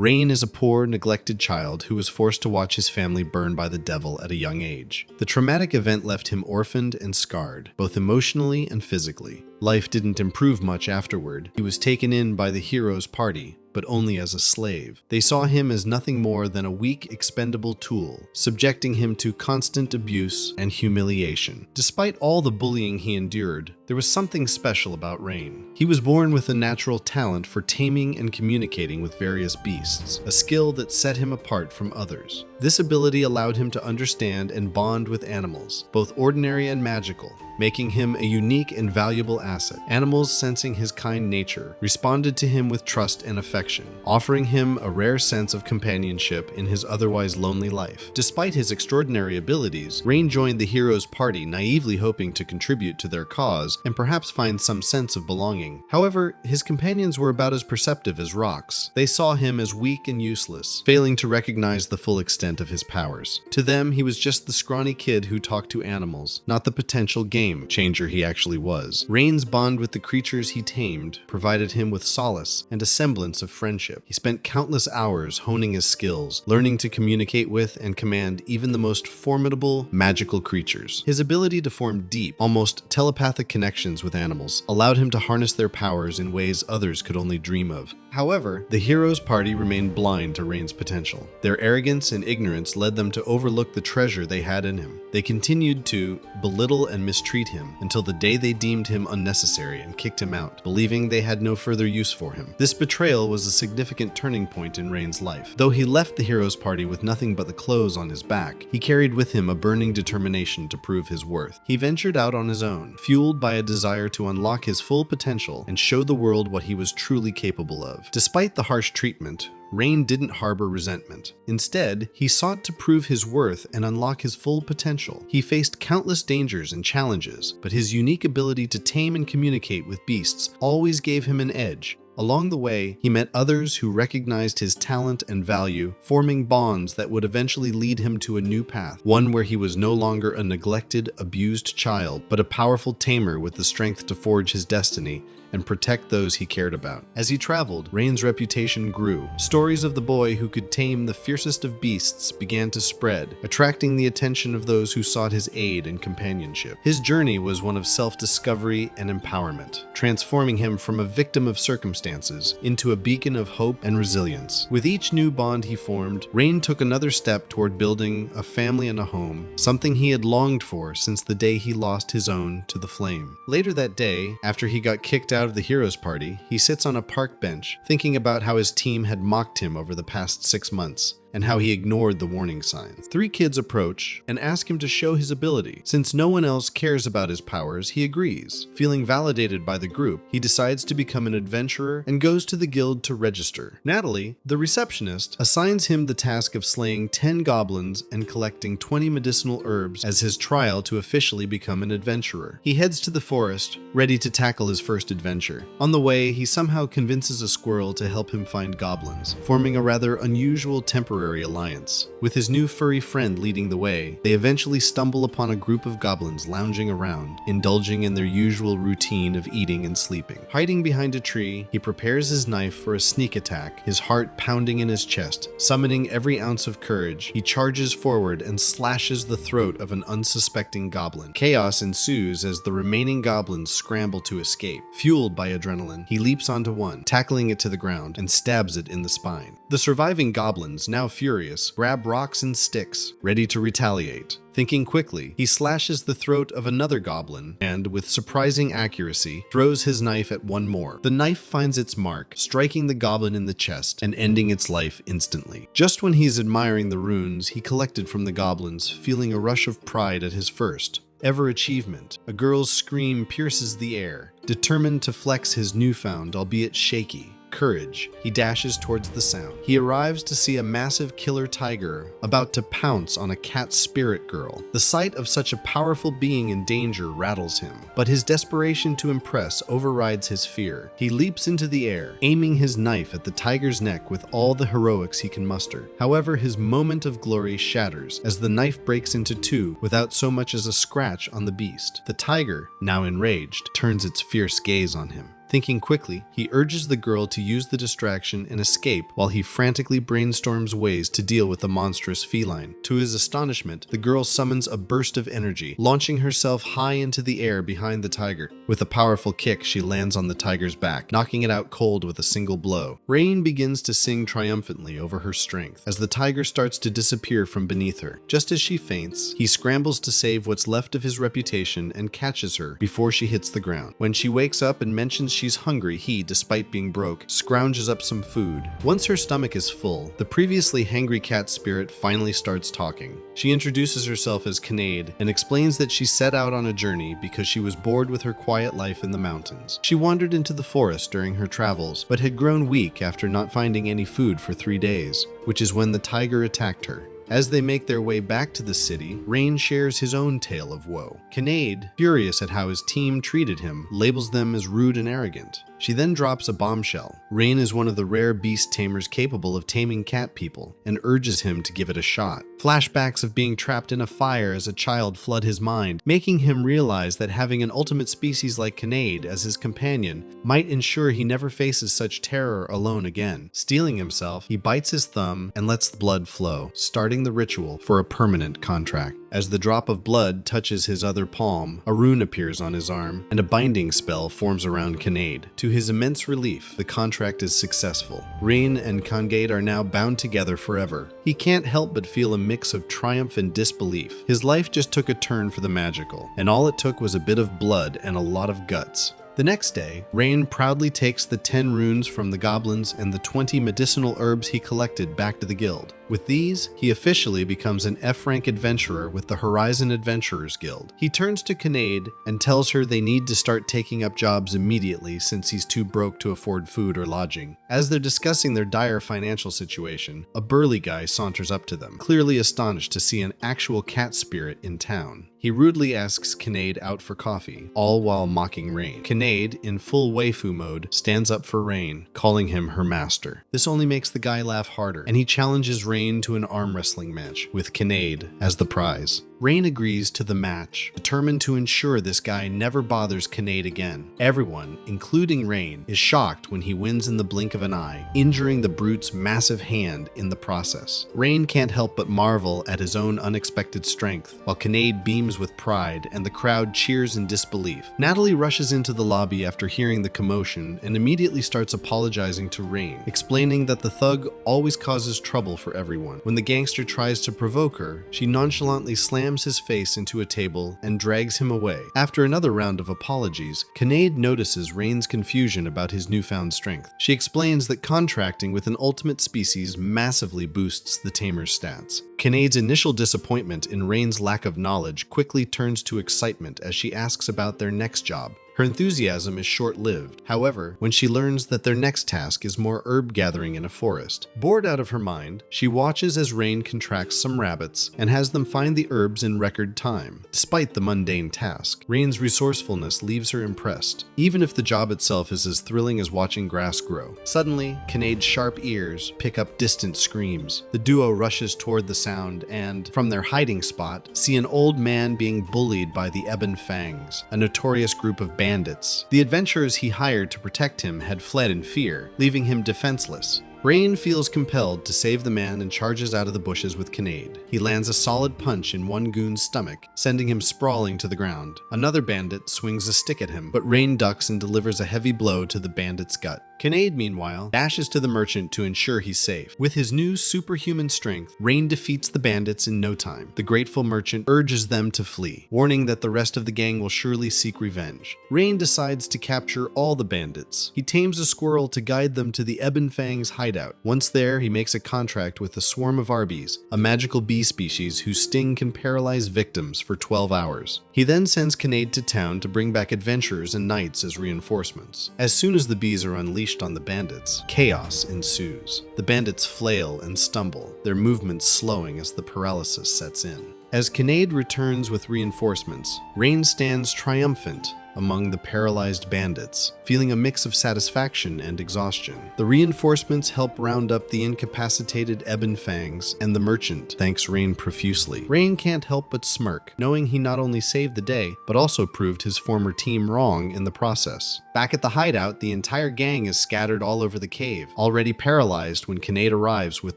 Rein is a poor, neglected child who was forced to watch his family burn by the devil at a young age. The traumatic event left him orphaned and scarred, both emotionally and physically. Life didn't improve much afterward. He was taken in by the hero's party, but only as a slave. They saw him as nothing more than a weak, expendable tool, subjecting him to constant abuse and humiliation. Despite all the bullying he endured, there was something special about Rein. He was born with a natural talent for taming and communicating with various beasts, a skill that set him apart from others. This ability allowed him to understand and bond with animals, both ordinary and magical, making him a unique and valuable asset. Animals, sensing his kind nature, responded to him with trust and affection, offering him a rare sense of companionship in his otherwise lonely life. Despite his extraordinary abilities, Rein joined the hero's party, naively hoping to contribute to their cause and perhaps find some sense of belonging. However, his companions were about as perceptive as rocks. They saw him as weak and useless, failing to recognize the full extent of his powers. To them, he was just the scrawny kid who talked to animals, not the potential game changer he actually was. Rein's bond with the creatures he tamed provided him with solace and a semblance of friendship. He spent countless hours honing his skills, learning to communicate with and command even the most formidable magical creatures. His ability to form deep, almost telepathic connections with animals allowed him to harness their powers in ways others could only dream of. However, the hero's party remained blind to Rein's potential. Their arrogance and ignorance led them to overlook the treasure they had in him. They continued to belittle and mistreat him until the day they deemed him unnecessary and kicked him out, believing they had no further use for him. This betrayal was a significant turning point in Rein's life. Though he left the hero's party with nothing but the clothes on his back, he carried with him a burning determination to prove his worth. He ventured out on his own, fueled by a desire to unlock his full potential and show the world what he was truly capable of. Despite the harsh treatment, Rein didn't harbor resentment. Instead, he sought to prove his worth and unlock his full potential. He faced countless dangers and challenges, but his unique ability to tame and communicate with beasts always gave him an edge. Along the way, he met others who recognized his talent and value, forming bonds that would eventually lead him to a new path, one where he was no longer a neglected, abused child, but a powerful tamer with the strength to forge his destiny and protect those he cared about. As he traveled, Rein's reputation grew. Stories of the boy who could tame the fiercest of beasts began to spread, attracting the attention of those who sought his aid and companionship. His journey was one of self-discovery and empowerment, transforming him from a victim of circumstances into a beacon of hope and resilience. With each new bond he formed, Rein took another step toward building a family and a home, something he had longed for since the day he lost his own to the flame. Later that day, after he got kicked out of the hero's party, he sits on a park bench, thinking about how his team had mocked him over the past 6 months, and how he ignored the warning signs. 3 kids approach and ask him to show his ability. Since no one else cares about his powers, he agrees. Feeling validated by the group, he decides to become an adventurer and goes to the guild to register. Natalie, the receptionist, assigns him the task of slaying 10 goblins and collecting 20 medicinal herbs as his trial to officially become an adventurer. He heads to the forest, ready to tackle his first adventure. On the way, he somehow convinces a squirrel to help him find goblins, forming a rather unusual temporary alliance. With his new furry friend leading the way, they eventually stumble upon a group of goblins lounging around, indulging in their usual routine of eating and sleeping. Hiding behind a tree, he prepares his knife for a sneak attack, his heart pounding in his chest. Summoning every ounce of courage, he charges forward and slashes the throat of an unsuspecting goblin. Chaos ensues as the remaining goblins scramble to escape. Fueled by adrenaline, he leaps onto one, tackling it to the ground, and stabs it in the spine. The surviving goblins, now furious, grab rocks and sticks, ready to retaliate. Thinking quickly, he slashes the throat of another goblin and, with surprising accuracy, throws his knife at one more. The knife finds its mark, striking the goblin in the chest and ending its life instantly. Just when he's admiring the runes he collected from the goblins, feeling a rush of pride at his first ever achievement, a girl's scream pierces the air. Determined to flex his newfound, albeit shaky, courage, he dashes towards the sound. He arrives to see a massive killer tiger about to pounce on a cat spirit girl. The sight of such a powerful being in danger rattles him, but his desperation to impress overrides his fear. He leaps into the air, aiming his knife at the tiger's neck with all the heroics he can muster. However, his moment of glory shatters as the knife breaks into 2 without so much as a scratch on the beast. The tiger, now enraged, turns its fierce gaze on him. Thinking quickly, he urges the girl to use the distraction and escape while he frantically brainstorms ways to deal with the monstrous feline. To his astonishment, the girl summons a burst of energy, launching herself high into the air behind the tiger. With a powerful kick, she lands on the tiger's back, knocking it out cold with a single blow. Rein begins to sing triumphantly over her strength as the tiger starts to disappear from beneath her. Just as she faints, he scrambles to save what's left of his reputation and catches her before she hits the ground. When she wakes up and mentions she's hungry, he, despite being broke, scrounges up some food. Once her stomach is full, the previously hangry cat spirit finally starts talking. She introduces herself as Kanade and explains that she set out on a journey because she was bored with her quiet life in the mountains. She wandered into the forest during her travels, but had grown weak after not finding any food for 3 days, which is when the tiger attacked her. As they make their way back to the city, Rein shares his own tale of woe. Kanade, furious at how his team treated him, labels them as rude and arrogant. She then drops a bombshell. Rein is one of the rare beast tamers capable of taming cat people, and urges him to give it a shot. Flashbacks of being trapped in a fire as a child flood his mind, making him realize that having an ultimate species like Kanade as his companion might ensure he never faces such terror alone again. Steeling himself, he bites his thumb and lets the blood flow, starting the ritual for a permanent contract. As the drop of blood touches his other palm, a rune appears on his arm, and a binding spell forms around Kanade. To his immense relief, the contract is successful. Rein and Kanade are now bound together forever. He can't help but feel a mix of triumph and disbelief. His life just took a turn for the magical, and all it took was a bit of blood and a lot of guts. The next day, Rein proudly takes the 10 runes from the goblins and the 20 medicinal herbs he collected back to the guild. With these, he officially becomes an F-rank adventurer with the Horizon Adventurers Guild. He turns to Kanade and tells her they need to start taking up jobs immediately since he's too broke to afford food or lodging. As they're discussing their dire financial situation, a burly guy saunters up to them, clearly astonished to see an actual cat spirit in town. He rudely asks Kanade out for coffee, all while mocking Rein. Kanade, in full waifu mode, stands up for Rein, calling him her master. This only makes the guy laugh harder, and he challenges Rein to an arm wrestling match, with Kanade as the prize. Rein agrees to the match, determined to ensure this guy never bothers Kanade again. Everyone, including Rein, is shocked when he wins in the blink of an eye, injuring the brute's massive hand in the process. Rein can't help but marvel at his own unexpected strength, while Kanade beams with pride and the crowd cheers in disbelief. Natalie rushes into the lobby after hearing the commotion and immediately starts apologizing to Rein, explaining that the thug always causes trouble for everyone. When the gangster tries to provoke her, she nonchalantly slams his face into a table and drags him away. After another round of apologies, Kanade notices Rein's confusion about his newfound strength. She explains that contracting with an ultimate species massively boosts the tamer's stats. Kanade's initial disappointment in Rein's lack of knowledge quickly turns to excitement as she asks about their next job. Her enthusiasm is short-lived, however, when she learns that their next task is more herb gathering in a forest. Bored out of her mind, she watches as Rein contracts some rabbits and has them find the herbs in record time. Despite the mundane task, Rein's resourcefulness leaves her impressed, even if the job itself is as thrilling as watching grass grow. Suddenly, Kanade's sharp ears pick up distant screams. The duo rushes toward the sound and, from their hiding spot, see an old man being bullied by the Ebon Fangs, a notorious group of bandits. The adventurers he hired to protect him had fled in fear, leaving him defenseless. Rein feels compelled to save the man and charges out of the bushes with Kanade. He lands a solid punch in one goon's stomach, sending him sprawling to the ground. Another bandit swings a stick at him, but Rein ducks and delivers a heavy blow to the bandit's gut. Kanade, meanwhile, dashes to the merchant to ensure he's safe. With his new superhuman strength, Rein defeats the bandits in no time. The grateful merchant urges them to flee, warning that the rest of the gang will surely seek revenge. Rein decides to capture all the bandits. He tames a squirrel to guide them to the Ebon Fang's hideout. Once there, he makes a contract with a swarm of Arbies, a magical bee species whose sting can paralyze victims for 12 hours. He then sends Kanade to town to bring back adventurers and knights as reinforcements. As soon as the bees are unleashed on the bandits, chaos ensues. The bandits flail and stumble, their movements slowing as the paralysis sets in. As Kanade returns with reinforcements, Rein stands triumphant among the paralyzed bandits, feeling a mix of satisfaction and exhaustion. The reinforcements help round up the incapacitated Ebon Fangs, and the merchant thanks Rein profusely. Rein can't help but smirk, knowing he not only saved the day, but also proved his former team wrong in the process. Back at the hideout, the entire gang is scattered all over the cave, already paralyzed when Kanade arrives with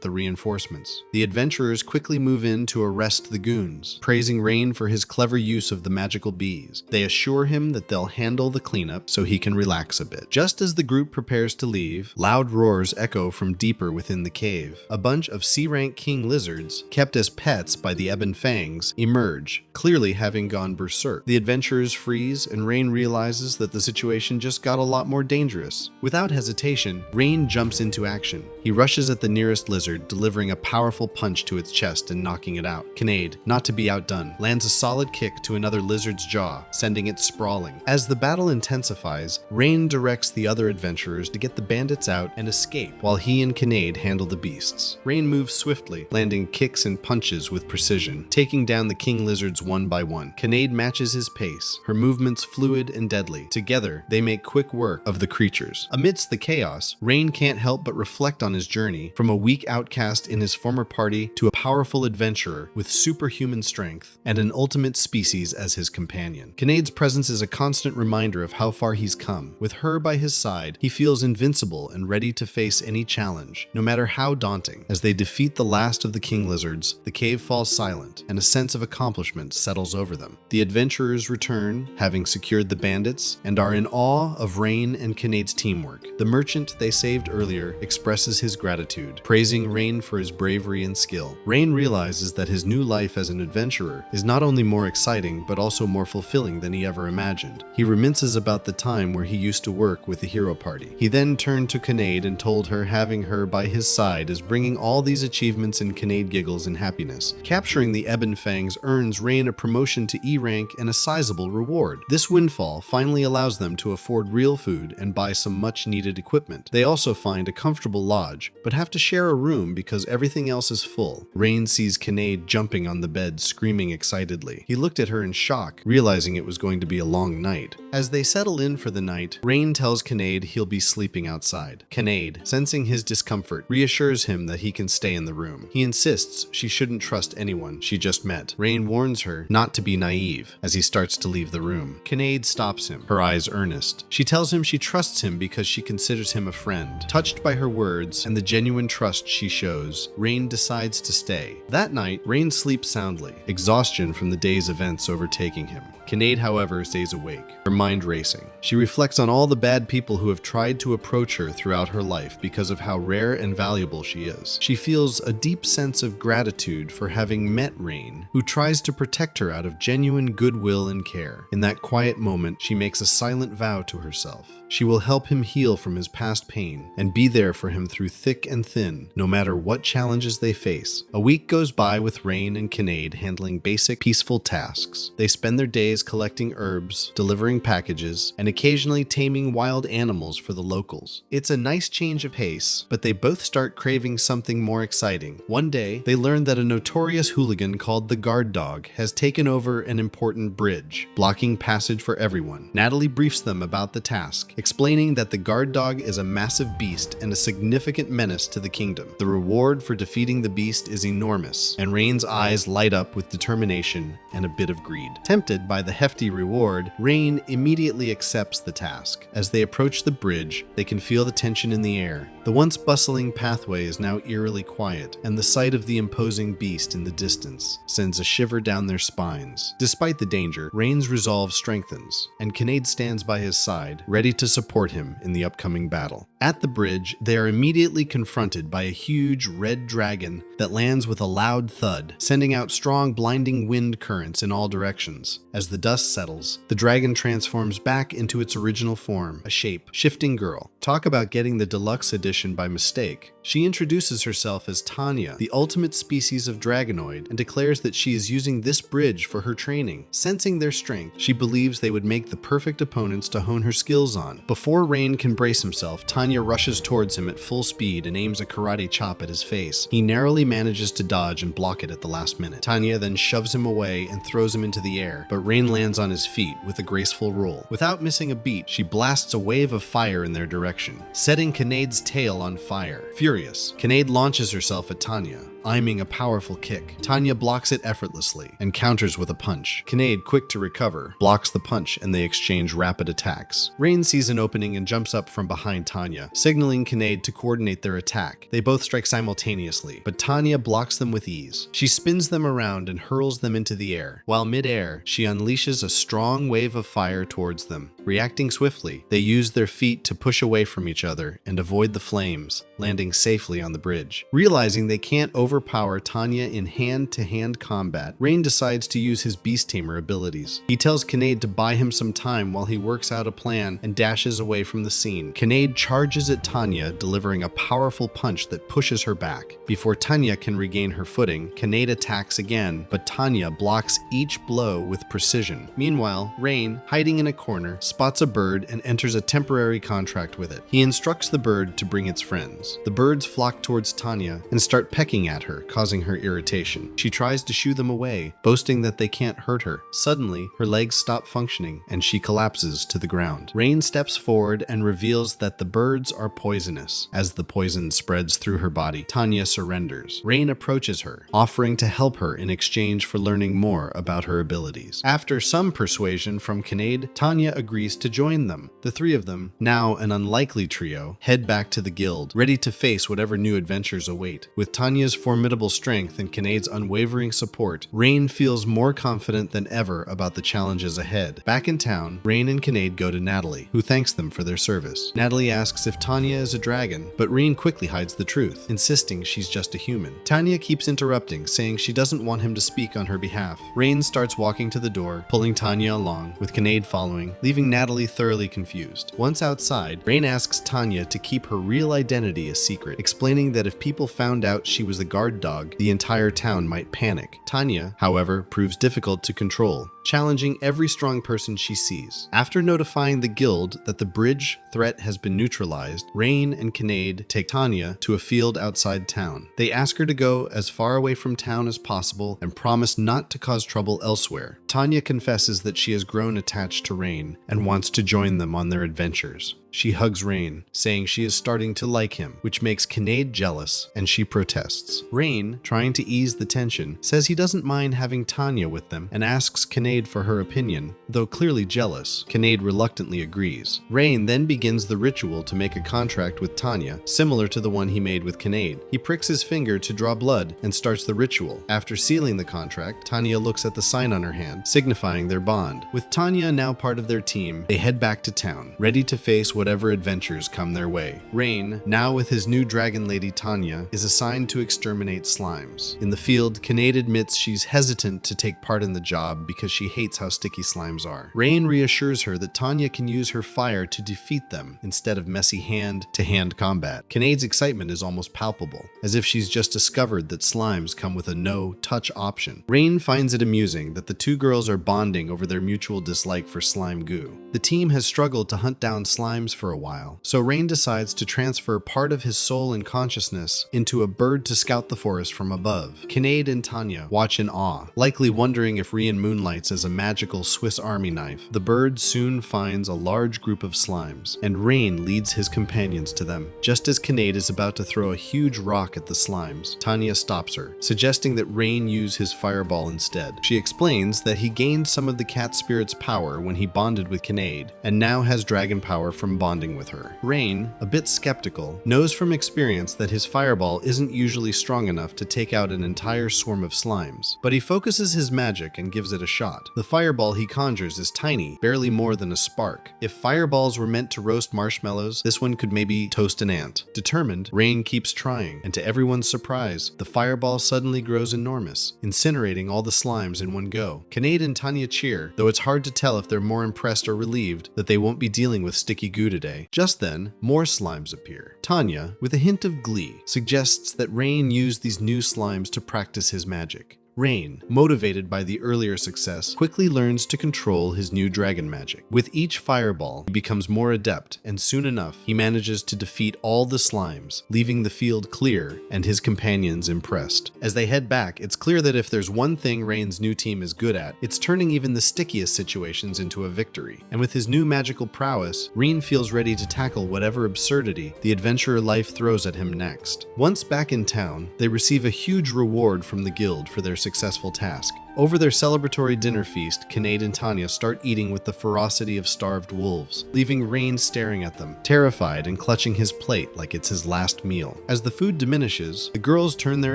the reinforcements. The adventurers quickly move in to arrest the goons, praising Rein for his clever use of the magical bees. They assure him that they'll handle the cleanup so he can relax a bit. Just as the group prepares to leave, loud roars echo from deeper within the cave. A bunch of C-rank king lizards, kept as pets by the Ebon Fangs, emerge, clearly having gone berserk. The adventurers freeze, and Rein realizes that the situation just got a lot more dangerous. Without hesitation, Rein jumps into action. He rushes at the nearest lizard, delivering a powerful punch to its chest and knocking it out. Kanade, not to be outdone, lands a solid kick to another lizard's jaw, sending it sprawling. As the battle intensifies, Rein directs the other adventurers to get the bandits out and escape, while he and Kanade handle the beasts. Rein moves swiftly, landing kicks and punches with precision, taking down the king lizards one by one. Kanade matches his pace, her movements fluid and deadly. Together, they make quick work of the creatures. Amidst the chaos, Rein can't help but reflect on his journey from a weak outcast in his former party to a powerful adventurer with superhuman strength and an ultimate species as his companion. Kanade's presence is a constant reminder of how far he's come. With her by his side, he feels invincible and ready to face any challenge, no matter how daunting. As they defeat the last of the king lizards, the cave falls silent, and a sense of accomplishment settles over them. The adventurers return, having secured the bandits, and are in awe of Rein and Kanade's teamwork. The merchant they saved earlier expresses his gratitude, praising Rein for his bravery and skill. Rein realizes that his new life as an adventurer is not only more exciting, but also more fulfilling than he ever imagined. He reminisces about the time where he used to work with the hero party. He then turned to Kanade and told her having her by his side is bringing all these achievements, and Kanade giggles in happiness. Capturing the Ebon Fangs earns Rein a promotion to E rank and a sizable reward. This windfall finally allows them to afford real food and buy some much needed equipment. They also find a comfortable lodge, but have to share a room because everything else is full. Rein sees Kanade jumping on the bed, screaming excitedly. He looked at her in shock, realizing it was going to be a long night. As they settle in for the night, Rein tells Kanade he'll be sleeping outside. Kanade, sensing his discomfort, reassures him that he can stay in the room. He insists she shouldn't trust anyone she just met. Rein warns her not to be naive as he starts to leave the room. Kanade stops him, her eyes earnest. She tells him she trusts him because she considers him a friend. Touched by her words and the genuine trust she shows, Rein decides to stay. That night, Rein sleeps soundly, exhaustion from the day's events overtaking him. Kanade, however, stays awake, her mind racing. She reflects on all the bad people who have tried to approach her throughout her life because of how rare and valuable she is. She feels a deep sense of gratitude for having met Rein, who tries to protect her out of genuine goodwill and care. In that quiet moment, she makes a silent vow to herself. She will help him heal from his past pain and be there for him through thick and thin, no matter what challenges they face. A week goes by with Rein and Kanade handling basic, peaceful tasks. They spend their days collecting herbs, delivering packages, and occasionally taming wild animals for the locals. It's a nice change of pace, but they both start craving something more exciting. One day, they learn that a notorious hooligan called the Guard Dog has taken over an important bridge, blocking passage for everyone. Natalie briefs them about the task, explaining that the Guard Dog is a massive beast and a significant menace to the kingdom. The reward for defeating the beast is enormous, and Rein's eyes light up with determination and a bit of greed. Tempted by the hefty reward, Rein immediately accepts the task. As they approach the bridge, they can feel the tension in the air. The once bustling pathway is now eerily quiet, and the sight of the imposing beast in the distance sends a shiver down their spines. Despite the danger, Rein's resolve strengthens, and Kanade stands by his side, ready to support him in the upcoming battle. At the bridge, they are immediately confronted by a huge red dragon that lands with a loud thud, sending out strong, blinding wind currents in all directions. As the dust settles, the dragon transforms back into its original form, a shape-shifting girl. Talk about getting the deluxe edition by mistake. She introduces herself as Tanya, the ultimate species of dragonoid, and declares that she is using this bridge for her training. Sensing their strength, she believes they would make the perfect opponents to hone her skills on. Before Rein can brace himself, Tanya rushes towards him at full speed and aims a karate chop at his face. He narrowly manages to dodge and block it at the last minute. Tanya then shoves him away and throws him into the air, but Rein lands on his feet with a graceful roll. Without missing a beat, she blasts a wave of fire in their direction, setting Kanade's tail on fire. Furious, Kanade launches herself at Tanya. aiming a powerful kick. Tanya blocks it effortlessly and counters with a punch. Kanade, quick to recover, blocks the punch and they exchange rapid attacks. Rein sees an opening and jumps up from behind Tanya, signaling Kanade to coordinate their attack. They both strike simultaneously, but Tanya blocks them with ease. She spins them around and hurls them into the air. While mid-air, she unleashes a strong wave of fire towards them. Reacting swiftly, they use their feet to push away from each other and avoid the flames, landing safely on the bridge. Realizing they can't overpower Tanya in hand-to-hand combat, Rein decides to use his Beast Tamer abilities. He tells Kanade to buy him some time while he works out a plan and dashes away from the scene. Kanade charges at Tanya, delivering a powerful punch that pushes her back. Before Tanya can regain her footing, Kanade attacks again, but Tanya blocks each blow with precision. Meanwhile, Rein, hiding in a corner, spots a bird and enters a temporary contract with it. He instructs the bird to bring its friends. The birds flock towards Tanya and start pecking at her, causing her irritation. She tries to shoo them away, boasting that they can't hurt her. Suddenly, her legs stop functioning and she collapses to the ground. Rein steps forward and reveals that the birds are poisonous. As the poison spreads through her body, Tanya surrenders. Rein approaches her, offering to help her in exchange for learning more about her abilities. After some persuasion from Kanade, Tanya agrees to join them. The three of them, now an unlikely trio, head back to the guild, ready to face whatever new adventures await. With Tanya's formidable strength and Kanade's unwavering support, Rein feels more confident than ever about the challenges ahead. Back in town, Rein and Kanade go to Natalie, who thanks them for their service. Natalie asks if Tanya is a dragon, but Rein quickly hides the truth, insisting she's just a human. Tanya keeps interrupting, saying she doesn't want him to speak on her behalf. Rein starts walking to the door, pulling Tanya along, with Kanade following, leaving Natalie thoroughly confused. Once outside, Rein asks Tanya to keep her real identity a secret, explaining that if people found out she was the guard dog, the entire town might panic. Tanya, however, proves difficult to control, challenging every strong person she sees. After notifying the guild that the bridge threat has been neutralized, Rein and Kanade take Tanya to a field outside town. They ask her to go as far away from town as possible and promise not to cause trouble elsewhere. Tanya confesses that she has grown attached to Rein and wants to join them on their adventures. She hugs Rein, saying she is starting to like him, which makes Kanade jealous, and she protests. Rein, trying to ease the tension, says he doesn't mind having Tanya with them and asks Kanade for her opinion. Though clearly jealous, Kanade reluctantly agrees. Rein then begins the ritual to make a contract with Tanya, similar to the one he made with Kanade. He pricks his finger to draw blood and starts the ritual. After sealing the contract, Tanya looks at the sign on her hand, signifying their bond. With Tanya now part of their team, they head back to town, ready to face whatever adventures come their way. Rein, now with his new dragon lady Tanya, is assigned to exterminate slimes. In the field, Kanade admits she's hesitant to take part in the job because she hates how sticky slimes are. Rein reassures her that Tanya can use her fire to defeat them instead of messy hand-to-hand combat. Kanade's excitement is almost palpable, as if she's just discovered that slimes come with a no-touch option. Rein finds it amusing that the two girls are bonding over their mutual dislike for slime goo. The team has struggled to hunt down slimes for a while, so Rein decides to transfer part of his soul and consciousness into a bird to scout the forest from above. Kanade and Tanya watch in awe, likely wondering if Rein moonlights as a magical Swiss Army knife. The bird soon finds a large group of slimes, and Rein leads his companions to them. Just as Kanade is about to throw a huge rock at the slimes, Tanya stops her, suggesting that Rein use his fireball instead. She explains that he gained some of the cat spirit's power when he bonded with Kanade, and now has dragon power from bonding with her. Rein, a bit skeptical, knows from experience that his fireball isn't usually strong enough to take out an entire swarm of slimes, but he focuses his magic and gives it a shot. The fireball he conjures is tiny, barely more than a spark. If fireballs were meant to roast marshmallows, this one could maybe toast an ant. Determined, Rein keeps trying, and to everyone's surprise, the fireball suddenly grows enormous, incinerating all the slimes in one go. Kanade and Tanya cheer, though it's hard to tell if they're more impressed or relieved that they won't be dealing with sticky goo today. Just then, more slimes appear. Tanya, with a hint of glee, suggests that Rein use these new slimes to practice his magic. Rein, motivated by the earlier success, quickly learns to control his new dragon magic. With each fireball, he becomes more adept, and soon enough, he manages to defeat all the slimes, leaving the field clear and his companions impressed. As they head back, it's clear that if there's one thing Rein's new team is good at, it's turning even the stickiest situations into a victory. And with his new magical prowess, Rein feels ready to tackle whatever absurdity the adventurer life throws at him next. Once back in town, they receive a huge reward from the guild for their successful task. Over their celebratory dinner feast, Kanade and Tanya start eating with the ferocity of starved wolves, leaving Rein staring at them, terrified and clutching his plate like it's his last meal. As the food diminishes, the girls turn their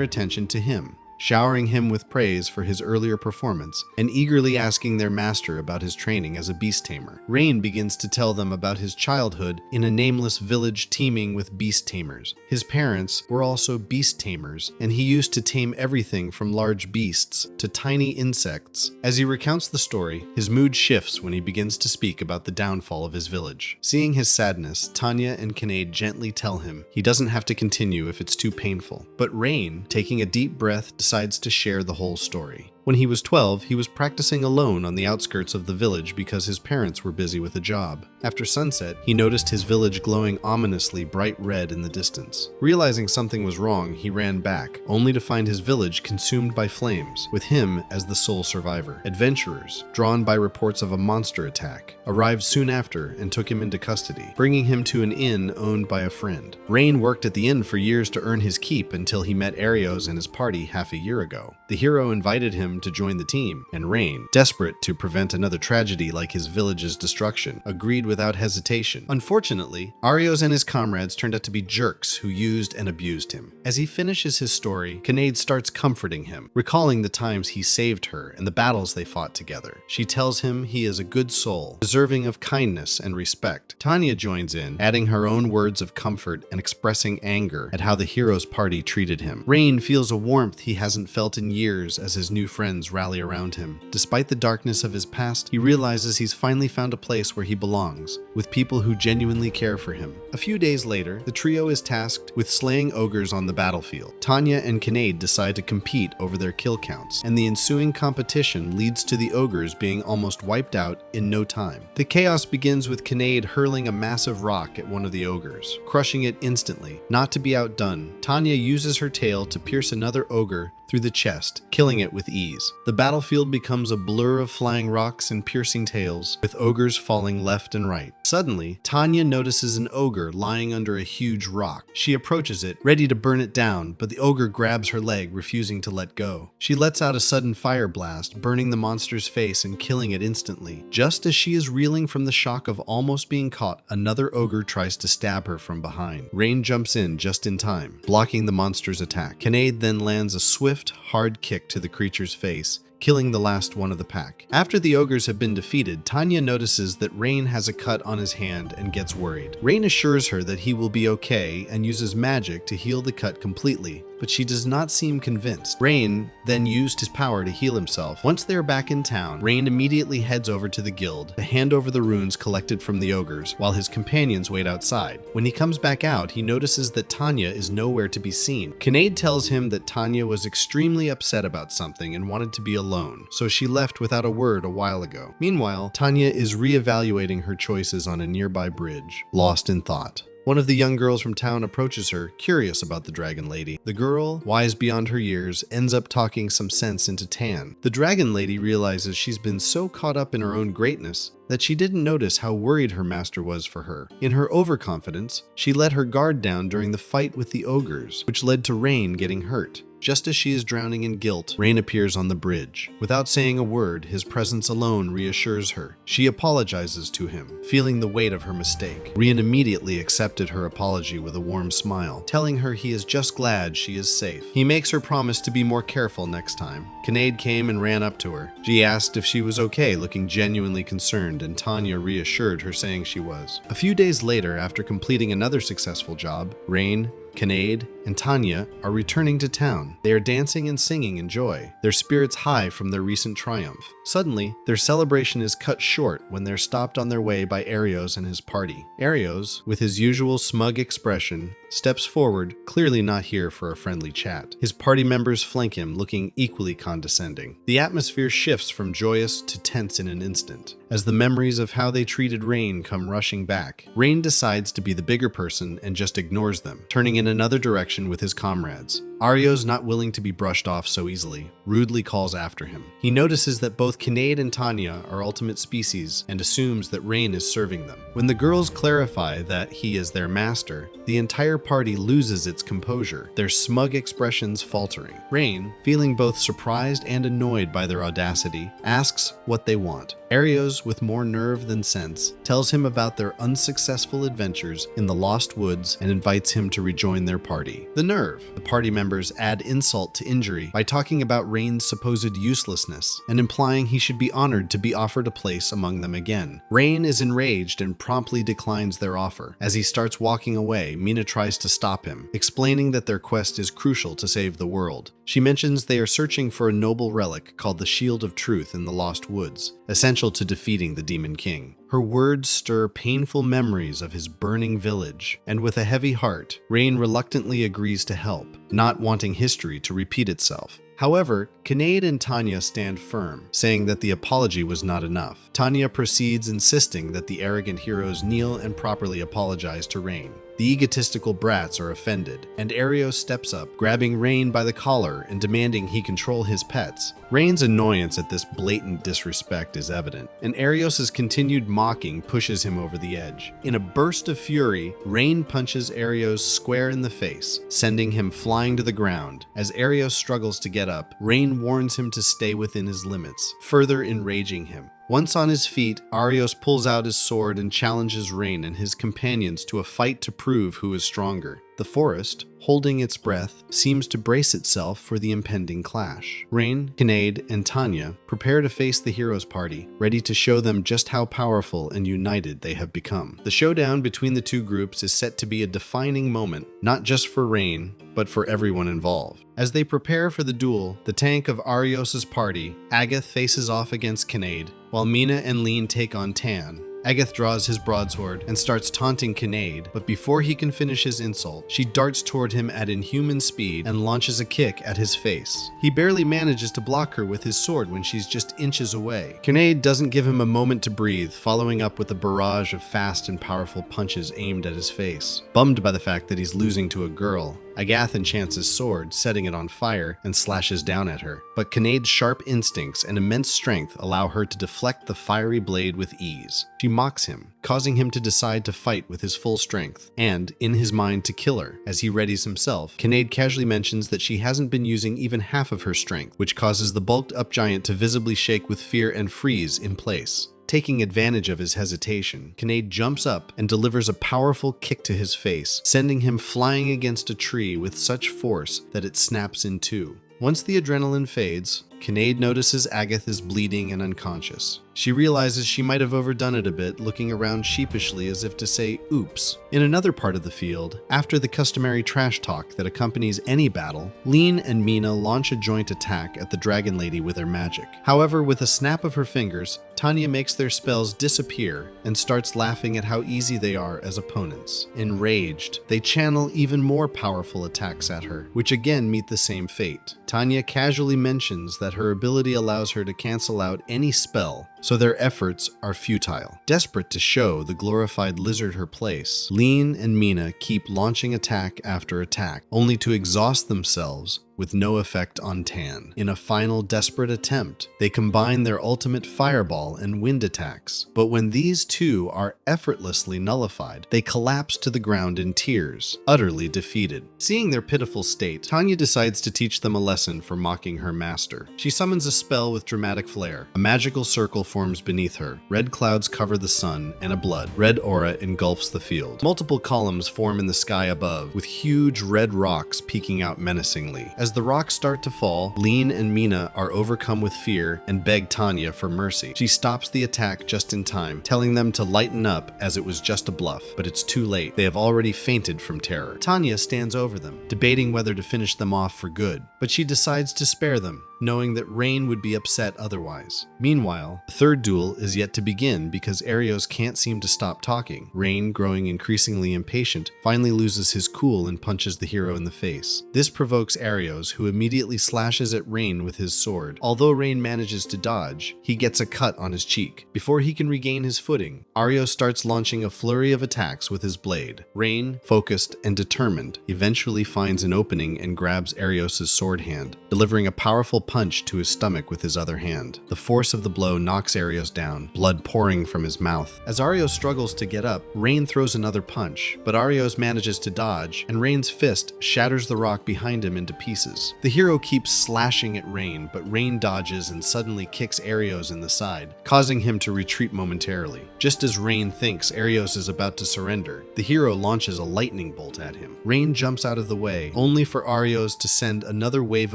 attention to him, showering him with praise for his earlier performance and eagerly asking their master about his training as a beast tamer. Rein begins to tell them about his childhood in a nameless village teeming with beast tamers. His parents were also beast tamers, and he used to tame everything from large beasts to tiny insects. As he recounts the story, his mood shifts when he begins to speak about the downfall of his village. Seeing his sadness, Tanya and Kanade gently tell him he doesn't have to continue if it's too painful. But Rein, taking a deep breath, decides to share the whole story. When he was 12, he was practicing alone on the outskirts of the village because his parents were busy with a job. After sunset, he noticed his village glowing ominously bright red in the distance. Realizing something was wrong, he ran back, only to find his village consumed by flames, with him as the sole survivor. Adventurers, drawn by reports of a monster attack, arrived soon after and took him into custody, bringing him to an inn owned by a friend. Rein worked at the inn for years to earn his keep until he met Arios and his party half a year ago. The hero invited him to join the team, and Rein, desperate to prevent another tragedy like his village's destruction, agreed without hesitation. Unfortunately, Arios and his comrades turned out to be jerks who used and abused him. As he finishes his story, Kanade starts comforting him, recalling the times he saved her and the battles they fought together. She tells him he is a good soul, deserving of kindness and respect. Tanya joins in, adding her own words of comfort and expressing anger at how the hero's party treated him. Rein feels a warmth he hasn't felt in years as his new friends rally around him. Despite the darkness of his past, he realizes he's finally found a place where he belongs, with people who genuinely care for him. A few days later, the trio is tasked with slaying ogres on the battlefield. Tanya and Kanade decide to compete over their kill counts, and the ensuing competition leads to the ogres being almost wiped out in no time. The chaos begins with Kanade hurling a massive rock at one of the ogres, crushing it instantly. Not to be outdone, Tanya uses her tail to pierce another ogre through the chest, killing it with ease. The battlefield becomes a blur of flying rocks and piercing tails, with ogres falling left and right. Suddenly, Tanya notices an ogre lying under a huge rock. She approaches it, ready to burn it down, but the ogre grabs her leg, refusing to let go. She lets out a sudden fire blast, burning the monster's face and killing it instantly. Just as she is reeling from the shock of almost being caught, another ogre tries to stab her from behind. Rein jumps in just in time, blocking the monster's attack. Kanade then lands a swift, hard kick to the creature's face, killing the last one of the pack. After the ogres have been defeated, Tanya notices that Rein has a cut on his hand and gets worried. Rein assures her that he will be okay and uses magic to heal the cut completely, but she does not seem convinced. Rein then used his power to heal himself. Once they are back in town, Rein immediately heads over to the guild to hand over the runes collected from the ogres, while his companions wait outside. When he comes back out, he notices that Tanya is nowhere to be seen. Kanade tells him that Tanya was extremely upset about something and wanted to be alone, so she left without a word a while ago. Meanwhile, Tanya is re-evaluating her choices on a nearby bridge, lost in thought. One of the young girls from town approaches her, curious about the Dragon Lady. The girl, wise beyond her years, ends up talking some sense into Tan. The Dragon Lady realizes she's been so caught up in her own greatness that she didn't notice how worried her master was for her. In her overconfidence, she let her guard down during the fight with the ogres, which led to Rein getting hurt. Just as she is drowning in guilt, Rein appears on the bridge. Without saying a word, his presence alone reassures her. She apologizes to him, feeling the weight of her mistake. Rein immediately accepted her apology with a warm smile, telling her he is just glad she is safe. He makes her promise to be more careful next time. Kanade came and ran up to her. She asked if she was okay, looking genuinely concerned, and Tanya reassured her, saying she was. A few days later, after completing another successful job, Rein, Kanade, and Tanya are returning to town. They are dancing and singing in joy, their spirits high from their recent triumph. Suddenly, their celebration is cut short when they're stopped on their way by Arios and his party. Arios, with his usual smug expression, steps forward, clearly not here for a friendly chat. His party members flank him, looking equally condescending. The atmosphere shifts from joyous to tense in an instant. As the memories of how they treated Rein come rushing back, Rein decides to be the bigger person and just ignores them, turning in another direction with his comrades. Ario's not willing to be brushed off so easily, rudely calls after him. He notices that both Kanade and Tanya are ultimate species and assumes that Rein is serving them. When the girls clarify that he is their master, the entire party loses its composure, their smug expressions faltering. Rein, feeling both surprised and annoyed by their audacity, asks what they want. Arios, with more nerve than sense, tells him about their unsuccessful adventures in the Lost Woods and invites him to rejoin their party. The nerve! The party members add insult to injury by talking about Rein's supposed uselessness and implying he should be honored to be offered a place among them again. Rein is enraged and promptly declines their offer. As he starts walking away, Mina tries to stop him, explaining that their quest is crucial to save the world. She mentions they are searching for a noble relic called the Shield of Truth in the Lost Woods, essential to defeating the Demon King. Her words stir painful memories of his burning village, and with a heavy heart, Rein reluctantly agrees to help, not wanting history to repeat itself. However, Kanade and Tanya stand firm, saying that the apology was not enough. Tanya proceeds insisting that the arrogant heroes kneel and properly apologize to Rein. The egotistical brats are offended, and Arios steps up, grabbing Rein by the collar and demanding he control his pets. Rein's annoyance at this blatant disrespect is evident, and Arios' continued mocking pushes him over the edge. In a burst of fury, Rein punches Arios square in the face, sending him flying to the ground. As Arios struggles to get up, Rein warns him to stay within his limits, further enraging him. Once on his feet, Arios pulls out his sword and challenges Rein and his companions to a fight to prove who is stronger. The forest, holding its breath, seems to brace itself for the impending clash. Rein, Kanade, and Tanya prepare to face the heroes' party, ready to show them just how powerful and united they have become. The showdown between the two groups is set to be a defining moment, not just for Rein, but for everyone involved. As they prepare for the duel, the tank of Arios' party, Agath, faces off against Kanade, while Mina and Lean take on Tan. Agath draws his broadsword and starts taunting Kanade, but before he can finish his insult, she darts toward him at inhuman speed and launches a kick at his face. He barely manages to block her with his sword when she's just inches away. Kanade doesn't give him a moment to breathe, following up with a barrage of fast and powerful punches aimed at his face. Bummed by the fact that he's losing to a girl, Agath enchants his sword, setting it on fire, and slashes down at her. But Kanade's sharp instincts and immense strength allow her to deflect the fiery blade with ease. She mocks him, causing him to decide to fight with his full strength, and, in his mind, to kill her. As he readies himself, Kanade casually mentions that she hasn't been using even half of her strength, which causes the bulked-up giant to visibly shake with fear and freeze in place. Taking advantage of his hesitation, Kanade jumps up and delivers a powerful kick to his face, sending him flying against a tree with such force that it snaps in two. Once the adrenaline fades, Kanade notices Agath is bleeding and unconscious. She realizes she might have overdone it a bit, looking around sheepishly as if to say, oops. In another part of the field, after the customary trash talk that accompanies any battle, Lean and Mina launch a joint attack at the Dragon Lady with their magic. However, with a snap of her fingers, Tanya makes their spells disappear and starts laughing at how easy they are as opponents. Enraged, they channel even more powerful attacks at her, which again meet the same fate. Tanya casually mentions that her ability allows her to cancel out any spell, so their efforts are futile. Desperate to show the glorified lizard her place, Lean and Mina keep launching attack after attack, only to exhaust themselves with no effect on Tan. In a final desperate attempt, they combine their ultimate fireball and wind attacks, but when these two are effortlessly nullified, they collapse to the ground in tears, utterly defeated. Seeing their pitiful state, Tanya decides to teach them a lesson for mocking her master. She summons a spell with dramatic flair. A magical circle forms beneath her. Red clouds cover the sun, and a blood red aura engulfs the field. Multiple columns form in the sky above, with huge red rocks peeking out menacingly. As the rocks start to fall, Lean and Mina are overcome with fear and beg Tanya for mercy. She stops the attack just in time, telling them to lighten up as it was just a bluff, but it's too late. They have already fainted from terror. Tanya stands over them, debating whether to finish them off for good, but she decides to spare them, knowing that Rein would be upset otherwise. Meanwhile, the third duel is yet to begin because Arios can't seem to stop talking. Rein, growing increasingly impatient, finally loses his cool and punches the hero in the face. This provokes Arios, who immediately slashes at Rein with his sword. Although Rein manages to dodge, he gets a cut on his cheek. Before he can regain his footing, Arios starts launching a flurry of attacks with his blade. Rein, focused and determined, eventually finds an opening and grabs Arios' sword hand, delivering a powerful punch to his stomach with his other hand. The force of the blow knocks Arios down, blood pouring from his mouth. As Arios struggles to get up, Rein throws another punch, but Arios manages to dodge, and Rein's fist shatters the rock behind him into pieces. The hero keeps slashing at Rein, but Rein dodges and suddenly kicks Arios in the side, causing him to retreat momentarily. Just as Rein thinks Arios is about to surrender, the hero launches a lightning bolt at him. Rein jumps out of the way, only for Arios to send another wave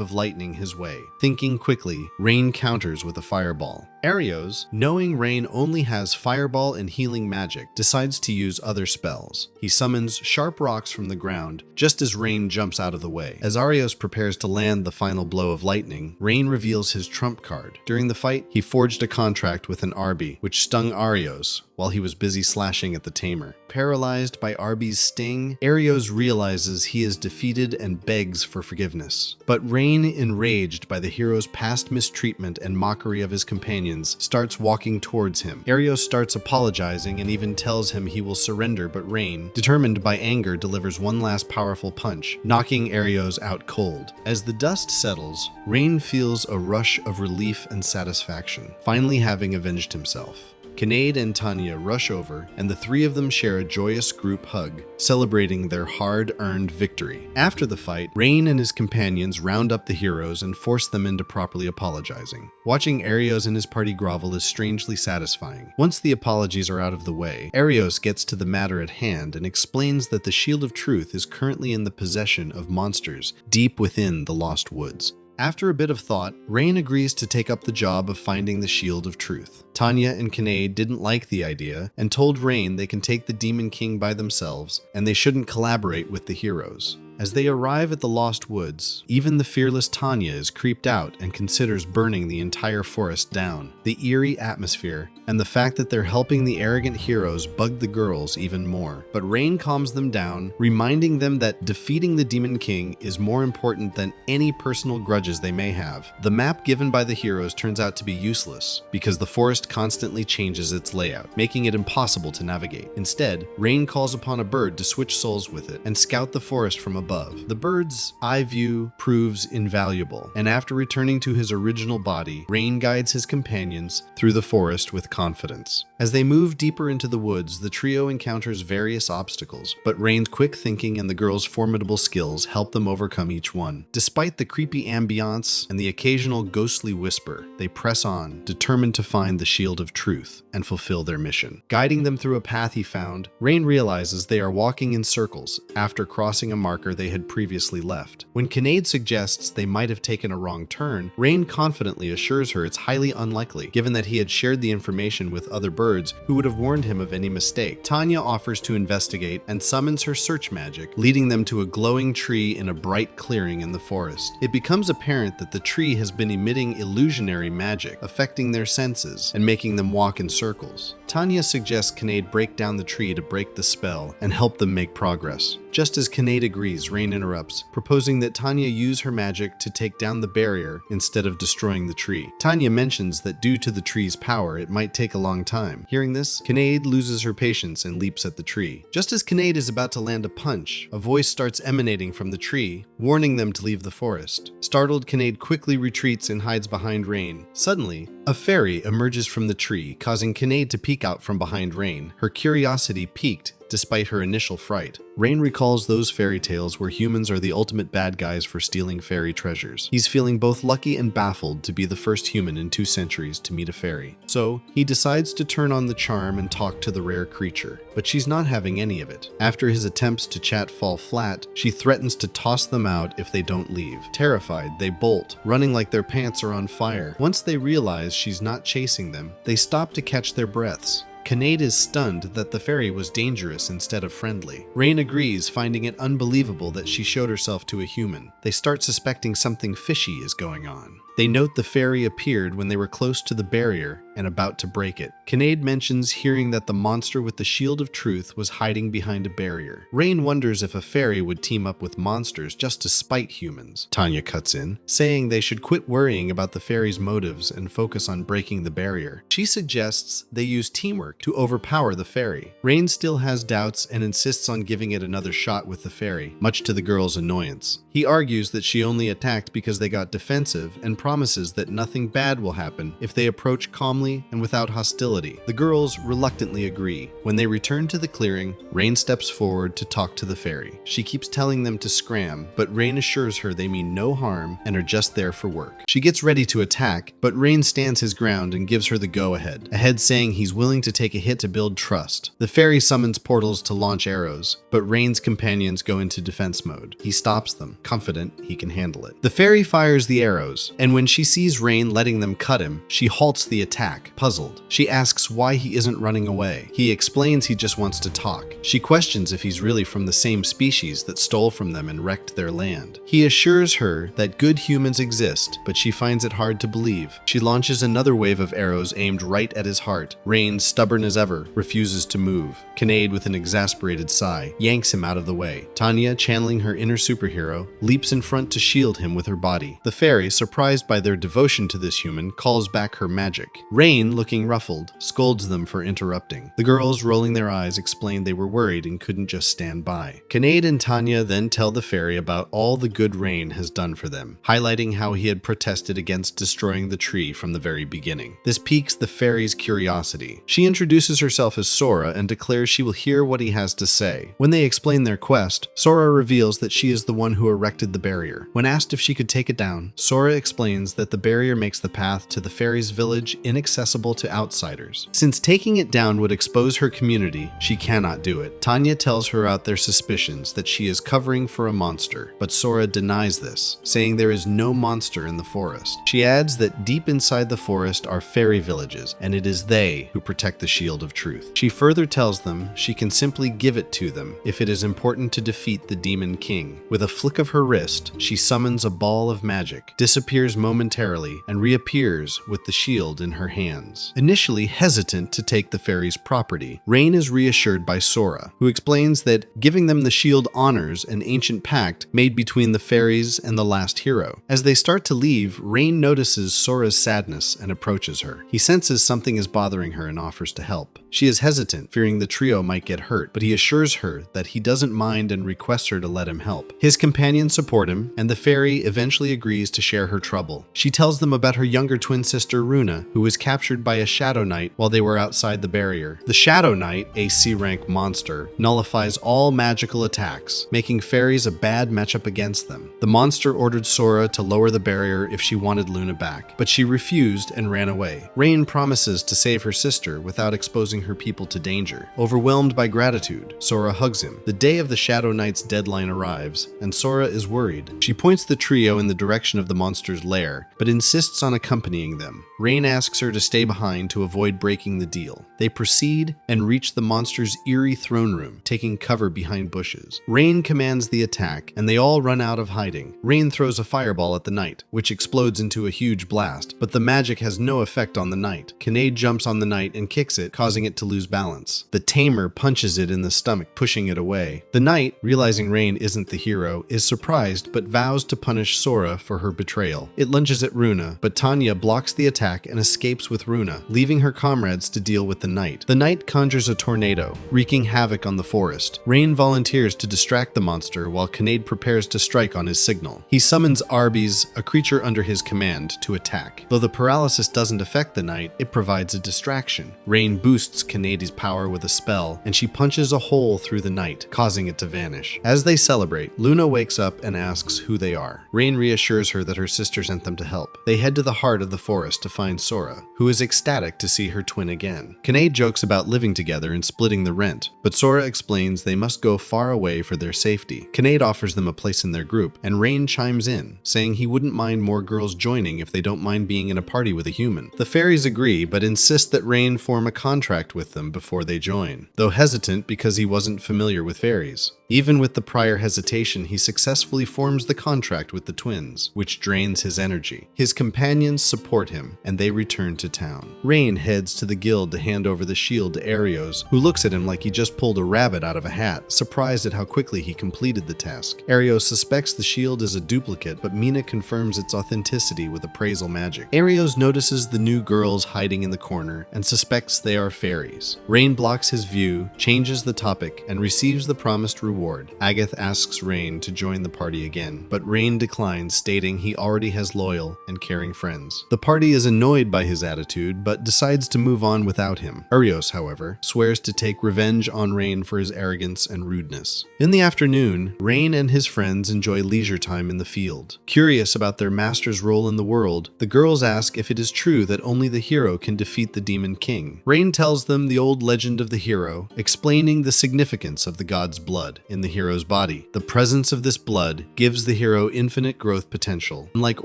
of lightning his way. Thinking quickly, Rein counters with a fireball. Arios, knowing Rein only has fireball and healing magic, decides to use other spells. He summons sharp rocks from the ground, just as Rein jumps out of the way. As Arios prepares to land the final blow of lightning, Rein reveals his trump card. During the fight, he forged a contract with an Arby, which stung Arios while he was busy slashing at the Tamer. Paralyzed by Arby's sting, Arios realizes he is defeated and begs for forgiveness. But Rein, enraged by the hero's past mistreatment and mockery of his companions, starts walking towards him. Arios starts apologizing and even tells him he will surrender, but Rein, determined by anger, delivers one last powerful punch, knocking Arios out cold. As the dust settles, Rein feels a rush of relief and satisfaction, finally having avenged himself. Kanade and Tanya rush over, and the three of them share a joyous group hug, celebrating their hard-earned victory. After the fight, Rein and his companions round up the heroes and force them into properly apologizing. Watching Arios and his party grovel is strangely satisfying. Once the apologies are out of the way, Arios gets to the matter at hand and explains that the Shield of Truth is currently in the possession of monsters deep within the Lost Woods. After a bit of thought, Rein agrees to take up the job of finding the Shield of Truth. Tanya and Kanade didn't like the idea and told Rein they can take the Demon King by themselves and they shouldn't collaborate with the heroes. As they arrive at the Lost Woods, even the fearless Tanya is creeped out and considers burning the entire forest down. The eerie atmosphere and the fact that they're helping the arrogant heroes bug the girls even more. But Rein calms them down, reminding them that defeating the Demon King is more important than any personal grudges they may have. The map given by the heroes turns out to be useless because the forest constantly changes its layout, making it impossible to navigate. Instead, Rein calls upon a bird to switch souls with it and scout the forest from above. The bird's eye view proves invaluable, and after returning to his original body, Rein guides his companions through the forest with confidence. As they move deeper into the woods, the trio encounters various obstacles, but Rein's quick thinking and the girls' formidable skills help them overcome each one. Despite the creepy ambiance and the occasional ghostly whisper, they press on, determined to find the Shield of Truth and fulfill their mission. Guiding them through a path he found, Rein realizes they are walking in circles after crossing a marker they had previously left. When Kanade suggests they might have taken a wrong turn, Rein confidently assures her it's highly unlikely, given that he had shared the information with other birds who would have warned him of any mistake. Tanya offers to investigate and summons her search magic, leading them to a glowing tree in a bright clearing in the forest. It becomes apparent that the tree has been emitting illusionary magic, affecting their senses and making them walk in circles. Tanya suggests Kanade break down the tree to break the spell and help them make progress. Just as Kanade agrees, Rein interrupts, proposing that Tanya use her magic to take down the barrier instead of destroying the tree. Tanya mentions that due to the tree's power, it might take a long time. Hearing this, Kanade loses her patience and leaps at the tree. Just as Kanade is about to land a punch, a voice starts emanating from the tree, warning them to leave the forest. Startled, Kanade quickly retreats and hides behind Rein. Suddenly, a fairy emerges from the tree, causing Kanade to peek out from behind Rein. Her curiosity piqued despite her initial fright. Rein recalls those fairy tales where humans are the ultimate bad guys for stealing fairy treasures. He's feeling both lucky and baffled to be the first human in 2 centuries to meet a fairy. So, he decides to turn on the charm and talk to the rare creature, but she's not having any of it. After his attempts to chat fall flat, she threatens to toss them out if they don't leave. Terrified, they bolt, running like their pants are on fire. Once they realize she's not chasing them, they stop to catch their breaths. Kanade is stunned that the fairy was dangerous instead of friendly. Rein agrees, finding it unbelievable that she showed herself to a human. They start suspecting something fishy is going on. They note the fairy appeared when they were close to the barrier and about to break it. Kanade mentions hearing that the monster with the shield of truth was hiding behind a barrier. Rein wonders if a fairy would team up with monsters just to spite humans. Tanya cuts in, saying they should quit worrying about the fairy's motives and focus on breaking the barrier. She suggests they use teamwork to overpower the fairy. Rein still has doubts and insists on giving it another shot with the fairy, much to the girl's annoyance. He argues that she only attacked because they got defensive and promises that nothing bad will happen if they approach calmly and without hostility. The girls reluctantly agree. When they return to the clearing, Rein steps forward to talk to the fairy. She keeps telling them to scram, but Rein assures her they mean no harm and are just there for work. She gets ready to attack, but Rein stands his ground and gives her the go-ahead, ahead saying he's willing to take a hit to build trust. The fairy summons portals to launch arrows, but Rein's companions go into defense mode. He stops them, confident he can handle it. The fairy fires the arrows, and when she sees Rein letting them cut him, she halts the attack. Puzzled, she asks why he isn't running away. He explains he just wants to talk. She questions if he's really from the same species that stole from them and wrecked their land. He assures her that good humans exist, but she finds it hard to believe. She launches another wave of arrows aimed right at his heart. Rein, stubborn as ever, refuses to move. Kanade, with an exasperated sigh, yanks him out of the way. Tanya, channeling her inner superhero, leaps in front to shield him with her body. The fairy, surprised by their devotion to this human, calls back her magic. Rein, looking ruffled, scolds them for interrupting. The girls, rolling their eyes, explain they were worried and couldn't just stand by. Kanade and Tanya then tell the fairy about all the good Rein has done for them, highlighting how he had protested against destroying the tree from the very beginning. This piques the fairy's curiosity. She introduces herself as Sora and declares she will hear what he has to say. When they explain their quest, Sora reveals that she is the one who erected the barrier. When asked if she could take it down, Sora explains that the barrier makes the path to the fairy's village inaccessible to outsiders. Since taking it down would expose her community, she cannot do it. Tanya tells her out their suspicions that she is covering for a monster, but Sora denies this, saying there is no monster in the forest. She adds that deep inside the forest are fairy villages, and it is they who protect the shield of truth. She further tells them she can simply give it to them if it is important to defeat the Demon King. With a flick of her wrist, she summons a ball of magic, disappears momentarily, and reappears with the shield in her hands. Initially hesitant to take the fairy's property, Rein is reassured by Sora, who explains that giving them the shield honors an ancient pact made between the fairies and the last hero. As they start to leave, Rein notices Sora's sadness and approaches her. He senses something is bothering her and offers to help. She is hesitant, fearing the trio might get hurt, but he assures her that he doesn't mind and requests her to let him help. His companions support him, and the fairy eventually agrees to share her trouble. She tells them about her younger twin sister Runa, who was captured by a Shadow Knight while they were outside the barrier. The Shadow Knight, a C-rank monster, nullifies all magical attacks, making fairies a bad matchup against them. The monster ordered Sora to lower the barrier if she wanted Luna back, but she refused and ran away. Rein promises to save her sister without exposing her people to danger. Overwhelmed by gratitude, Sora hugs him. The day of the Shadow Knight's deadline arrives, and Sora is worried. She points the trio in the direction of the monster's lair, but insists on accompanying them. Rein asks her to stay behind to avoid breaking the deal. They proceed and reach the monster's eerie throne room, taking cover behind bushes. Rein commands the attack, and they all run out of hiding. Rein throws a fireball at the knight, which explodes into a huge blast, but the magic has no effect on the knight. Kanade jumps on the knight and kicks it, causing it to lose balance. The Tamer punches it in the stomach, pushing it away. The knight, realizing Rein isn't the hero, is surprised but vows to punish Sora for her betrayal. It lunges at Runa, but Tanya blocks the attack and escapes with Runa, leaving her comrades to deal with the knight. The knight conjures a tornado, wreaking havoc on the forest. Rein volunteers to distract the monster while Kanade prepares to strike on his signal. He summons Arby's, a creature under his command, to attack. Though the paralysis doesn't affect the knight, it provides a distraction. Rein boosts Kanade's power with a spell, and she punches a hole through the knight, causing it to vanish. As they celebrate, Luna wakes up and asks who they are. Rein reassures her that her sister sent them to help. They head to the heart of the forest to find Sora, who is ecstatic to see her twin again. Kanade jokes about living together and splitting the rent, but Sora explains they must go far away for their safety. Kanade offers them a place in their group, and Rein chimes in, saying he wouldn't mind more girls joining if they don't mind being in a party with a human. The fairies agree, but insist that Rein form a contract with them before they join, though hesitant because he wasn't familiar with fairies. Even with the prior hesitation, he successfully forms the contract with the twins, which drains his energy. His companions support him, and they return to town. Rein heads to the guild to hand over the shield to Arios, who looks at him like he just pulled a rabbit out of a hat, surprised at how quickly he completed the task. Arios suspects the shield is a duplicate, but Mina confirms its authenticity with appraisal magic. Arios notices the new girls hiding in the corner and suspects they are fairies. Rein blocks his view, changes the topic, and receives the promised reward. Agath asks Rein to join the party again, but Rein declines, stating he already has loyal and caring friends. The party is annoyed by his attitude, but decides to move on without him. Arios, however, swears to take revenge on Rein for his arrogance and rudeness. In the afternoon, Rein and his friends enjoy leisure time in the field. Curious about their master's role in the world, the girls ask if it is true that only the hero can defeat the Demon King. Rein tells them the old legend of the hero, explaining the significance of the god's blood in the hero's body. The presence of this blood gives the hero infinite growth potential, unlike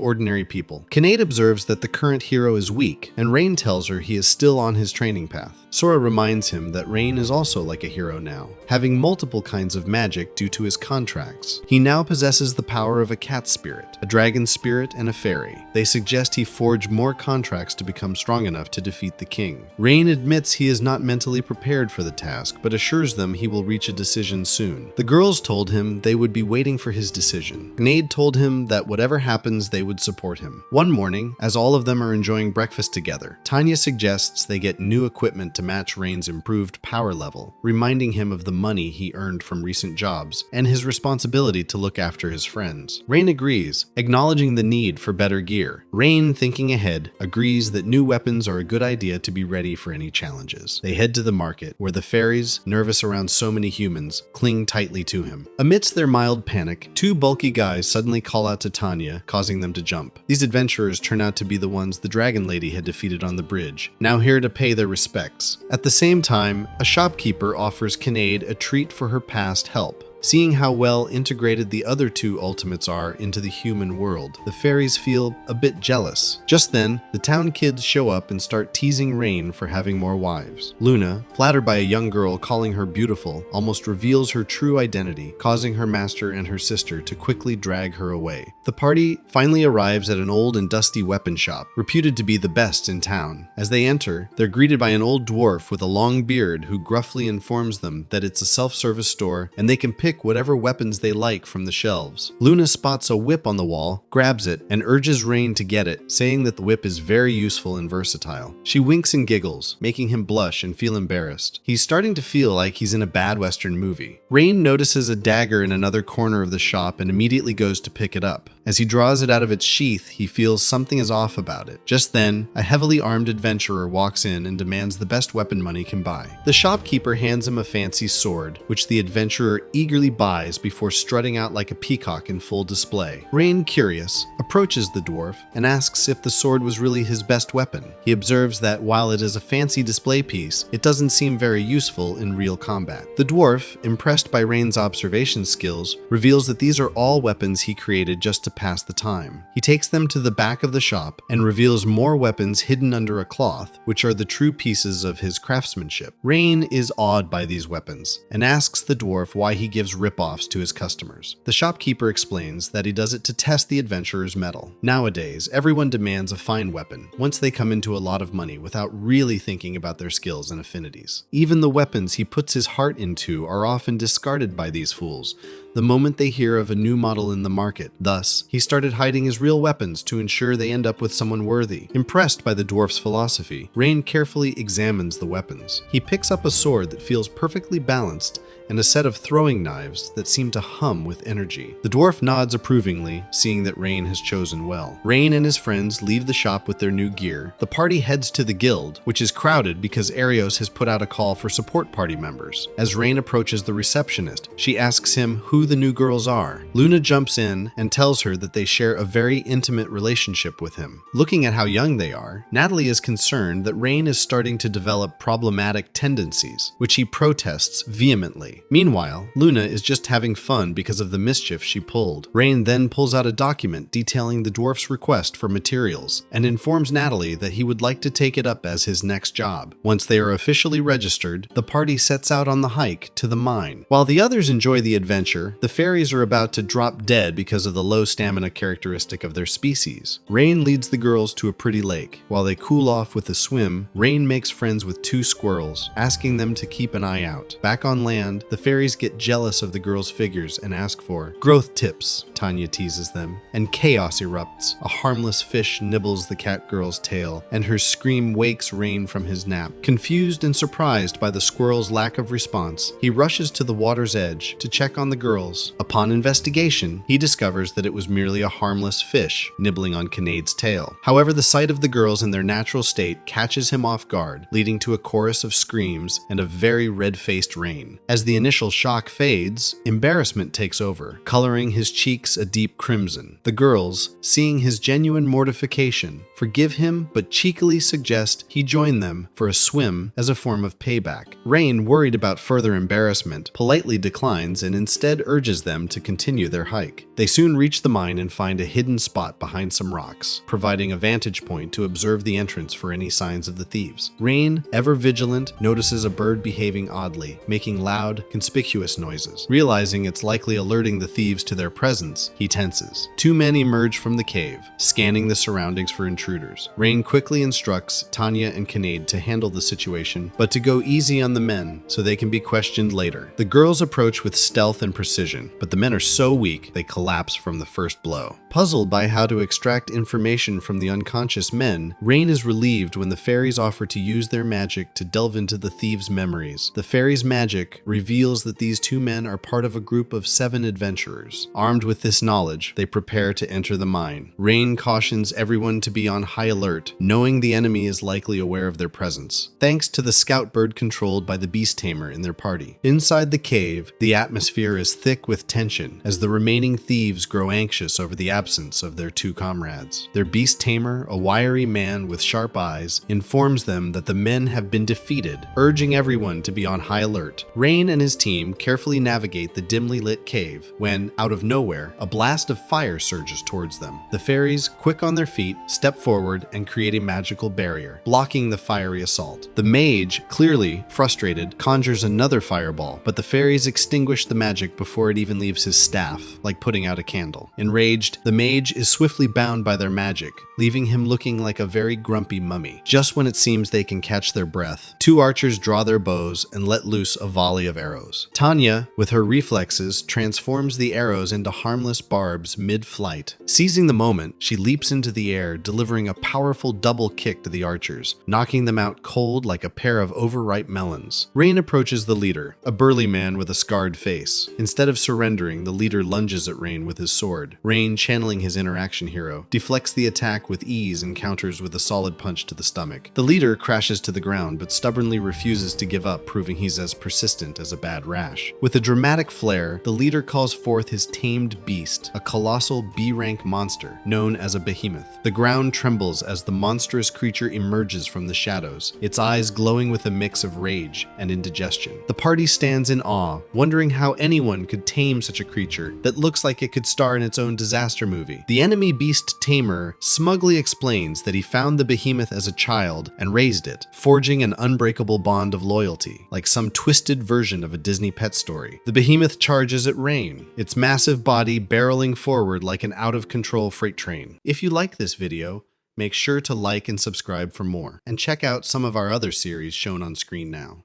ordinary people. Kanade observes that the current hero is weak, and Rein tells her he is still on his training path. Sora reminds him that Rein is also like a hero now, having multiple kinds of magic due to his contracts. He now possesses the power of a cat spirit, a dragon spirit, and a fairy. They suggest he forge more contracts to become strong enough to defeat the king. Rein admits he is not mentally prepared for the task, but assures them he will reach a decision soon. The girls told him they would be waiting for his decision. Kanade told him that whatever happens, they would support him. One morning, as all of them are enjoying breakfast together, Tanya suggests they get new equipment to match Rein's improved power level, reminding him of the money he earned from recent jobs and his responsibility to look after his friends. Rein agrees, acknowledging the need for better gear. Rein, thinking ahead, agrees that new weapons are a good idea to be ready for any challenges. They head to the market, where the fairies, nervous around so many humans, cling tightly to him. Amidst their mild panic, two bulky guys suddenly call out to Tanya, causing them to jump. These adventurers turn out to be the ones the Dragon Lady had defeated on the bridge, now here to pay their respects. At the same time, a shopkeeper offers Kanade a treat for her past help. Seeing how well integrated the other two ultimates are into the human world, the fairies feel a bit jealous. Just then, the town kids show up and start teasing Rein for having more wives. Luna, flattered by a young girl calling her beautiful, almost reveals her true identity, causing her master and her sister to quickly drag her away. The party finally arrives at an old and dusty weapon shop, reputed to be the best in town. As they enter, they're greeted by an old dwarf with a long beard who gruffly informs them that it's a self-service store and they can pick whatever weapons they like from the shelves. Luna spots a whip on the wall, grabs it, and urges Rein to get it, saying that the whip is very useful and versatile. She winks and giggles, making him blush and feel embarrassed. He's starting to feel like he's in a bad Western movie. Rein notices a dagger in another corner of the shop and immediately goes to pick it up. As he draws it out of its sheath, he feels something is off about it. Just then, a heavily armed adventurer walks in and demands the best weapon money can buy. The shopkeeper hands him a fancy sword, which the adventurer eagerly buys before strutting out like a peacock in full display. Rein, curious, approaches the dwarf and asks if the sword was really his best weapon. He observes that while it is a fancy display piece, it doesn't seem very useful in real combat. The dwarf, impressed by Rein's observation skills, reveals that these are all weapons he created just to pass the time. He takes them to the back of the shop and reveals more weapons hidden under a cloth, which are the true pieces of his craftsmanship. Rein is awed by these weapons and asks the dwarf why he gives rip-offs to his customers. The shopkeeper explains that he does it to test the adventurer's mettle. Nowadays, everyone demands a fine weapon once they come into a lot of money without really thinking about their skills and affinities. Even the weapons he puts his heart into are often discarded by these fools the moment they hear of a new model in the market. Thus, he started hiding his real weapons to ensure they end up with someone worthy. Impressed by the dwarf's philosophy, Rein carefully examines the weapons. He picks up a sword that feels perfectly balanced and a set of throwing knives that seem to hum with energy. The dwarf nods approvingly, seeing that Rein has chosen well. Rein and his friends leave the shop with their new gear. The party heads to the guild, which is crowded because Arios has put out a call for support party members. As Rein approaches the receptionist, she asks him who the new girls are. Luna jumps in and tells her that they share a very intimate relationship with him. Looking at how young they are, Natalie is concerned that Rein is starting to develop problematic tendencies, which he protests vehemently. immediately. Meanwhile, Luna is just having fun because of the mischief she pulled. Rein then pulls out a document detailing the dwarf's request for materials and informs Natalie that he would like to take it up as his next job. Once they are officially registered, the party sets out on the hike to the mine. While the others enjoy the adventure, the fairies are about to drop dead because of the low stamina characteristic of their species. Rein leads the girls to a pretty lake. While they cool off with a swim, Rein makes friends with two squirrels, asking them to keep an eye out. Back on land, the fairies get jealous of the girls' figures and ask for growth tips, Tanya teases them, and chaos erupts. A harmless fish nibbles the cat girl's tail, and her scream wakes Rein from his nap. Confused and surprised by the squirrel's lack of response, he rushes to the water's edge to check on the girls. Upon investigation, he discovers that it was merely a harmless fish nibbling on Kanade's tail. However, the sight of the girls in their natural state catches him off guard, leading to a chorus of screams and a very red-faced Rein. As the initial shock fades, embarrassment takes over, coloring his cheeks a deep crimson. The girls, seeing his genuine mortification, forgive him but cheekily suggest he join them for a swim as a form of payback. Rein, worried about further embarrassment, politely declines and instead urges them to continue their hike. They soon reach the mine and find a hidden spot behind some rocks, providing a vantage point to observe the entrance for any signs of the thieves. Rein, ever vigilant, notices a bird behaving oddly, making loud, conspicuous noises. Realizing it's likely alerting the thieves to their presence, he tenses. Two men emerge from the cave, scanning the surroundings for intruders. Rein quickly instructs Tanya and Kanade to handle the situation, but to go easy on the men so they can be questioned later. The girls approach with stealth and precision, but the men are so weak they collapse from the first blow. Puzzled by how to extract information from the unconscious men, Rein is relieved when the fairies offer to use their magic to delve into the thieves' memories. The fairies' magic reveals that these two men are part of a group of 7 adventurers. Armed with this knowledge, they prepare to enter the mine. Rein cautions everyone to be on high alert, knowing the enemy is likely aware of their presence, thanks to the scout bird controlled by the beast tamer in their party. Inside the cave, the atmosphere is thick with tension as the remaining thieves grow anxious over the absence of their two comrades. Their beast tamer, a wiry man with sharp eyes, informs them that the men have been defeated, urging everyone to be on high alert. Rein and his team carefully navigate the dimly lit cave when, out of nowhere, a blast of fire surges towards them. The fairies, quick on their feet, step forward and create a magical barrier, blocking the fiery assault. The mage, clearly frustrated, conjures another fireball, but the fairies extinguish the magic before it even leaves his staff, like putting out a candle. Enraged, the mage is swiftly bound by their magic, leaving him looking like a very grumpy mummy. Just when it seems they can catch their breath, two archers draw their bows and let loose a volley of arrows. Tanya, with her reflexes, transforms the arrows into harmless barbs mid-flight. Seizing the moment, she leaps into the air, delivering a powerful double kick to the archers, knocking them out cold like a pair of overripe melons. Rein approaches the leader, a burly man with a scarred face. Instead of surrendering, the leader lunges at Rein with his sword. Rein, channeling his interaction hero, deflects the attack with ease and counters with a solid punch to the stomach. The leader crashes to the ground but stubbornly refuses to give up, proving he's as persistent as a bad rash. With a dramatic flair, the leader calls forth his tamed beast, a colossal B-rank monster known as a behemoth. The ground trembles as the monstrous creature emerges from the shadows, its eyes glowing with a mix of rage and indigestion. The party stands in awe, wondering how anyone could tame such a creature that looks like it could star in its own disaster movie. The enemy beast tamer smugly explains that he found the behemoth as a child and raised it, forging an unbreakable bond of loyalty, like some twisted version of a Disney pet story. The behemoth charges at Rein, its massive body barreling forward like an out-of-control freight train. If you like this video, make sure to like and subscribe for more, and check out some of our other series shown on screen now.